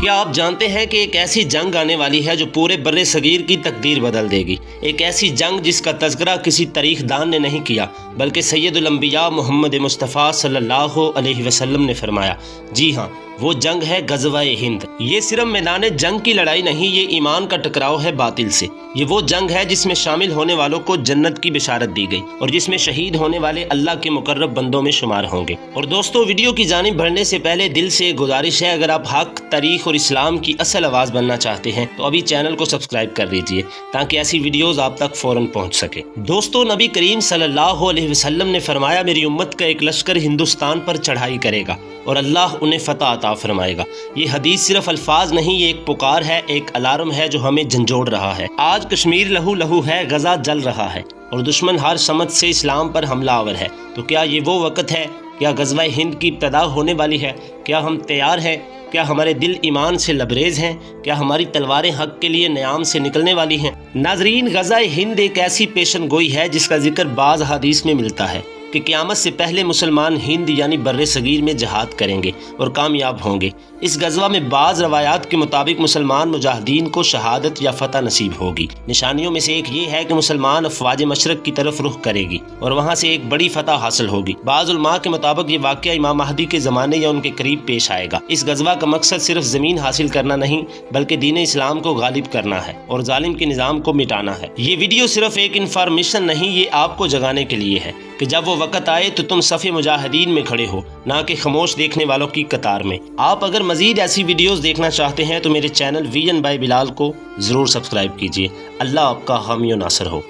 کیا آپ جانتے ہیں کہ ایک ایسی جنگ آنے والی ہے جو پورے بر صغیر کی تقدیر بدل دے گی؟ ایک ایسی جنگ جس کا تذکرہ کسی تاریخ دان نے نہیں کیا بلکہ سید الانبیاء محمد مصطفیٰ صلی اللہ علیہ وسلم نے فرمایا۔ جی ہاں، وہ جنگ ہے غزوہ ہند۔ یہ صرف میدان جنگ کی لڑائی نہیں، یہ ایمان کا ٹکراؤ ہے باطل سے۔ یہ وہ جنگ ہے جس میں شامل ہونے والوں کو جنت کی بشارت دی گئی اور جس میں شہید ہونے والے اللہ کے مقرب بندوں میں شمار ہوں گے۔ اور دوستو، ویڈیو کی جانب بڑھنے سے پہلے دل سے گزارش ہے، اگر آپ حق، تاریخ اور اسلام کی اصل آواز بننا چاہتے ہیں تو ابھی چینل کو سبسکرائب کر لیجئے تاکہ ایسی ویڈیوز آپ تک فوراً پہنچ سکے۔ دوستو، نبی کریم صلی اللہ علیہ وسلم نے فرمایا، میری امت کا ایک لشکر ہندوستان پر چڑھائی کرے گا اور اللہ انہیں فتح عطا فرمائے گا۔ یہ حدیث صرف الفاظ نہیں، یہ ایک پکار ہے، ایک الارم ہے جو ہمیں جھنجھوڑ رہا ہے۔ آج کشمیر لہو لہو ہے، غزہ جل رہا ہے اور دشمن ہر سمت سے اسلام پر حملہ آور ہے۔ تو کیا یہ وہ وقت ہے؟ کیا غزوہ ہند کی ابتدا ہونے والی ہے؟ کیا ہم تیار ہیں؟ کیا ہمارے دل ایمان سے لبریز ہیں؟ کیا ہماری تلواریں حق کے لیے نیام سے نکلنے والی ہیں؟ ناظرین، غزوہ ہند ایک ایسی پیشن گوئی ہے جس کا ذکر بعض حدیث میں ملتا ہے کہ قیامت سے پہلے مسلمان ہند یعنی بر صغیر میں جہاد کریں گے اور کامیاب ہوں گے۔ اس غزوہ میں بعض روایات کے مطابق مسلمان مجاہدین کو شہادت یا فتح نصیب ہوگی۔ نشانیوں میں سے ایک یہ ہے کہ مسلمان افواج مشرق کی طرف رخ کرے گی اور وہاں سے ایک بڑی فتح حاصل ہوگی۔ بعض علماء کے مطابق یہ واقعہ امام مہدی کے زمانے یا ان کے قریب پیش آئے گا۔ اس غزوہ کا مقصد صرف زمین حاصل کرنا نہیں بلکہ دین اسلام کو غالب کرنا ہے اور ظالم کے نظام کو مٹانا ہے۔ یہ ویڈیو صرف ایک انفارمیشن نہیں، یہ آپ کو جگانے کے لیے ہے کہ جب وہ وقت آئے تو تم صف مجاہدین میں کھڑے ہو، نہ کہ خاموش دیکھنے والوں کی قطار میں۔ آپ اگر مزید ایسی ویڈیوز دیکھنا چاہتے ہیں تو میرے چینل ویژن بائی بلال کو ضرور سبسکرائب کیجیے۔ اللہ آپ کا حامی و ناصر ہو۔